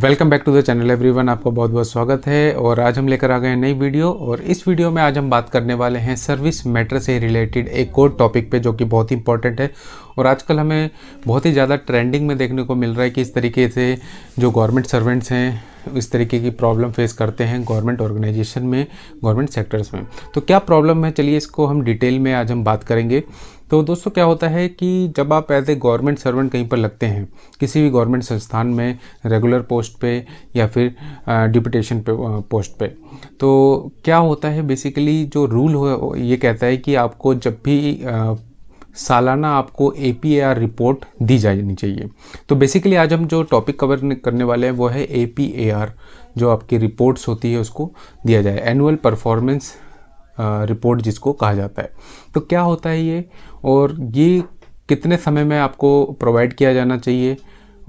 Welcome back to the channel everyone. आपका बहुत बहुत स्वागत है। और आज हम लेकर आ गए हैं नई वीडियो। और इस वीडियो में आज हम बात करने वाले हैं सर्विस मैटर से रिलेटेड एक और टॉपिक पे, जो कि बहुत ही इंपॉर्टेंट है। और आजकल हमें बहुत ही ज़्यादा ट्रेंडिंग में देखने को मिल रहा है कि इस तरीके से जो गवर्नमेंट सर्वेंट्स हैं इस तरीके की प्रॉब्लम फेस करते हैं गवर्नमेंट ऑर्गेनाइजेशन में, गवर्नमेंट सेक्टर्स में। तो क्या प्रॉब्लम है, चलिए इसको हम डिटेल में आज हम बात करेंगे। तो दोस्तों क्या होता है कि जब आप एज ए गवर्नमेंट सर्वेंट कहीं पर लगते हैं, किसी भी गवर्नमेंट संस्थान में रेगुलर पोस्ट पे या फिर डिप्यूटेशन पे पोस्ट पे, तो क्या होता है बेसिकली जो रूल हो ये कहता है कि आपको जब भी सालाना आपको APAR रिपोर्ट दी जानी चाहिए। तो बेसिकली आज हम जो टॉपिक कवर करने वाले हैं वो है APAR, जो आपकी रिपोर्ट्स होती है उसको दिया जाए, एनुअल परफॉर्मेंस रिपोर्ट जिसको कहा जाता है। तो क्या होता है ये, और ये कितने समय में आपको प्रोवाइड किया जाना चाहिए,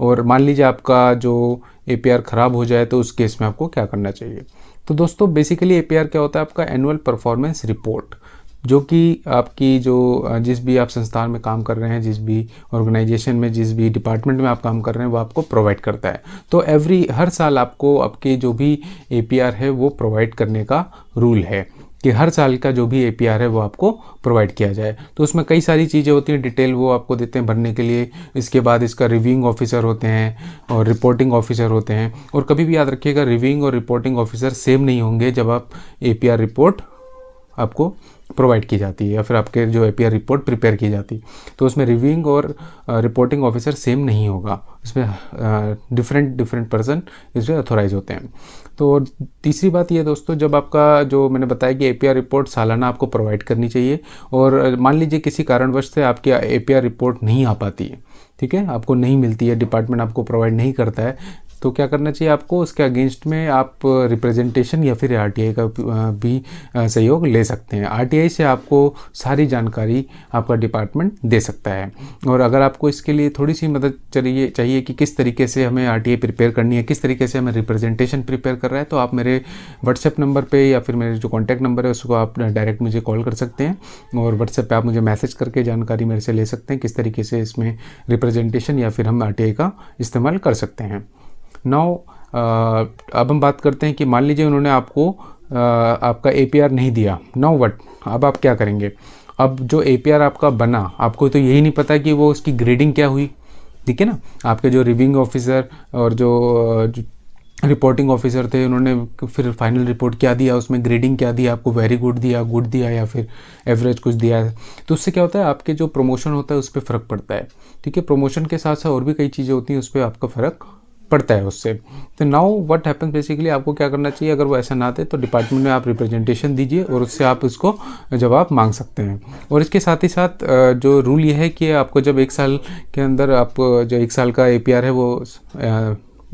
और मान लीजिए आपका जो APAR ख़राब हो जाए तो उस केस में आपको क्या करना चाहिए। तो दोस्तों बेसिकली APAR क्या होता है, आपका एनुअल परफॉर्मेंस रिपोर्ट, जो कि आपकी जो जिस भी आप संस्थान में काम कर रहे हैं, जिस भी ऑर्गेनाइजेशन में, जिस भी डिपार्टमेंट में आप काम कर रहे हैं वो आपको प्रोवाइड करता है। तो हर साल आपको आपके जो भी APAR है वो प्रोवाइड करने का रूल है कि हर साल का जो भी APAR है वो आपको प्रोवाइड किया जाए। तो उसमें कई सारी चीज़ें होती हैं, डिटेल वो आपको देते हैं भरने के लिए। इसके बाद इसका रिव्यूइंग ऑफिसर होते हैं और रिपोर्टिंग ऑफिसर होते हैं। और कभी भी याद रखिएगा, रिव्यूइंग और रिपोर्टिंग ऑफिसर सेम नहीं होंगे जब आप APAR रिपोर्ट आपको प्रोवाइड की जाती है या फिर आपके जो APAR रिपोर्ट प्रिपेयर की जाती है, तो उसमें रिव्यूइंग और रिपोर्टिंग ऑफिसर सेम नहीं होगा। इसमें डिफरेंट पर्सन इसमें अथोराइज होते हैं। तो तीसरी बात ये दोस्तों, जब आपका जो मैंने बताया कि APAR रिपोर्ट सालाना आपको प्रोवाइड करनी चाहिए, और मान लीजिए किसी कारणवश से आपकी APAR रिपोर्ट नहीं आ पाती है, ठीक है, आपको नहीं मिलती है, डिपार्टमेंट आपको प्रोवाइड नहीं करता है, तो क्या करना चाहिए आपको, उसके अगेंस्ट में आप रिप्रेजेंटेशन या फिर RTI का भी सहयोग ले सकते हैं। RTI से आपको सारी जानकारी आपका डिपार्टमेंट दे सकता है। और अगर आपको इसके लिए थोड़ी सी मदद चाहिए कि किस तरीके से हमें RTI प्रिपेयर करनी है, किस तरीके से हमें रिप्रेजेंटेशन प्रिपेयर कर रहा है, तो आप मेरे व्हाट्सएप नंबर पे या फिर मेरे जो कॉन्टैक्ट नंबर है उसको आप डायरेक्ट मुझे कॉल कर सकते हैं, और व्हाट्सएप पे आप मुझे मैसेज करके जानकारी मेरे से ले सकते हैं किस तरीके से इसमें रिप्रेजेंटेशन या फिर हम RTI का इस्तेमाल कर सकते हैं। नाउ अब हम बात करते हैं कि मान लीजिए उन्होंने आपको आपका APAR नहीं दिया। नाउ व्हाट, अब आप क्या करेंगे। अब जो APAR आपका बना, आपको तो यही नहीं पता कि वो उसकी ग्रेडिंग क्या हुई, ठीक है ना। आपके जो रिव्यूइंग ऑफिसर और जो रिपोर्टिंग ऑफिसर थे, उन्होंने फिर फाइनल रिपोर्ट क्या दिया, उसमें ग्रेडिंग क्या दिया, आपको वेरी गुड दिया या फिर एवरेज कुछ दिया है। तो उससे क्या होता है, आपके जो प्रमोशन होता है उस पर फ़र्क पड़ता है, ठीक है। प्रमोशन के साथ साथ और भी कई चीज़ें होती हैं, उस पर आपका फ़र्क पड़ता है उससे। तो नाउ व्हाट हैपन्स, बेसिकली आपको क्या करना चाहिए, अगर वो ऐसा ना दे तो डिपार्टमेंट में आप रिप्रेजेंटेशन दीजिए और उससे आप इसको जवाब मांग सकते हैं। और इसके साथ ही साथ जो रूल ये है कि आपको जब 1 साल के अंदर आप जो 1 साल का APAR है वो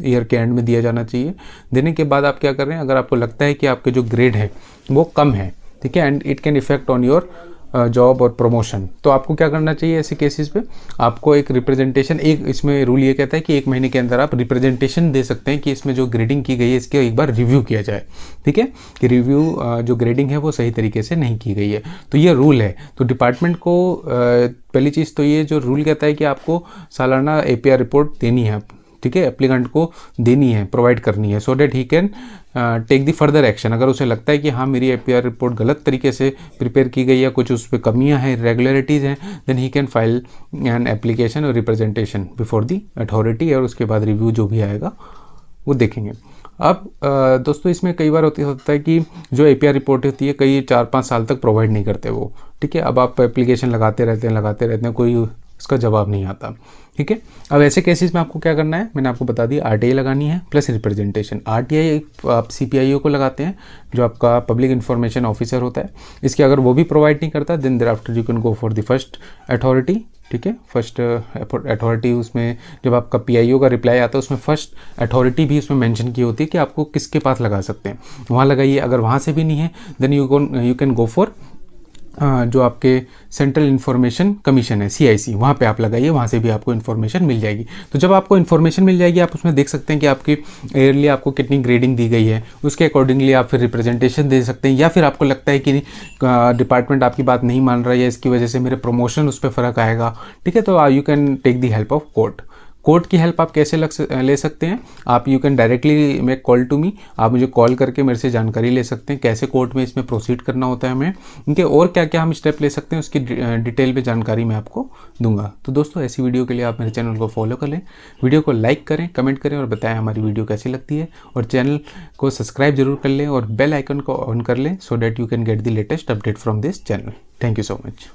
ईयर के एंड में दिया जाना चाहिए। देने के बाद आप क्या कर रहे हैं, अगर आपको लगता है कि आपके जो ग्रेड है वो कम है, ठीक है, and it can effect on your job और प्रमोशन, तो आपको क्या करना चाहिए ऐसे केसेस पे, आपको एक रिप्रेजेंटेशन, एक इसमें रूल ये कहता है कि 1 महीने के अंदर आप रिप्रेजेंटेशन दे सकते हैं कि इसमें जो ग्रेडिंग की गई है इसके एक बार रिव्यू किया जाए, ठीक है, कि रिव्यू जो ग्रेडिंग है वो सही तरीके से नहीं की गई है। तो ये रूल है। तो डिपार्टमेंट को पहली चीज़ तो ये जो रूल कहता है कि आपको सालाना APAR रिपोर्ट देनी है, ठीक है, एप्लीकेंट को देनी है, प्रोवाइड करनी है, so that he can take the further action. अगर उसे लगता है कि हाँ मेरी APAR रिपोर्ट गलत तरीके से प्रिपेयर की गई है, कुछ उस पर कमियां हैं, इरेगुलरिटीज़ हैं, then he can file an application और रिप्रेजेंटेशन बिफोर द अथॉरिटी, और उसके बाद रिव्यू जो भी आएगा वो देखेंगे। अब दोस्तों इसमें कई बार होता है कि जो APAR रिपोर्ट होती है कई 4-5 साल तक प्रोवाइड नहीं करते वो, ठीक है। अब आप एप्लीकेशन लगाते रहते हैं, कोई उसका जवाब नहीं आता, ठीक है। अब ऐसे केसेस में आपको क्या करना है, मैंने आपको बता दिया, RTI लगानी है प्लस रिप्रेजेंटेशन। RTI आप CPIO को लगाते हैं जो आपका पब्लिक इन्फॉर्मेशन ऑफिसर होता है। इसके अगर वो भी प्रोवाइड नहीं करता, then thereafter you can go for the first authority, ठीक है। फर्स्ट अथॉरिटी, उसमें जब आपका PIO का रिप्लाई आता है उसमें फर्स्ट अथॉरिटी भी उसमें मेंशन की होती है कि आपको किसके पास लगा सकते हैं, वहाँ लगाइए। अगर वहाँ से भी नहीं है then you can go for जो आपके सेंट्रल इन्फॉर्मेशन कमीशन है CIC, वहाँ पे आप लगाइए, वहाँ से भी आपको इन्फॉर्मेशन मिल जाएगी। तो जब आपको इन्फॉर्मेशन मिल जाएगी आप उसमें देख सकते हैं कि आपकी ईयरली आपको कितनी ग्रेडिंग दी गई है, उसके अकॉर्डिंगली आप फिर रिप्रेजेंटेशन दे सकते हैं। या फिर आपको लगता है कि डिपार्टमेंट आपकी बात नहीं मान रहा है, इसकी वजह से मेरे प्रमोशन उस पर फ़र्क आएगा, ठीक है, तो you can take the help of court. Court की हेल्प आप कैसे ले सकते हैं, आप you can directly make call to me, आप मुझे कॉल करके मेरे से जानकारी ले सकते हैं कैसे कोर्ट में इसमें प्रोसीड करना होता है हमें, इनके और क्या क्या हम स्टेप ले सकते हैं उसकी डिटेल में जानकारी मैं आपको दूंगा। तो दोस्तों ऐसी वीडियो के लिए आप मेरे चैनल को फॉलो कर लें, वीडियो को लाइक करें, कमेंट करें और बताएं हमारी वीडियो कैसी लगती है, और चैनल को सब्सक्राइब जरूर कर लें और बेल आइकन को ऑन कर लें so that you can get the latest update from this channel. Thank you so much.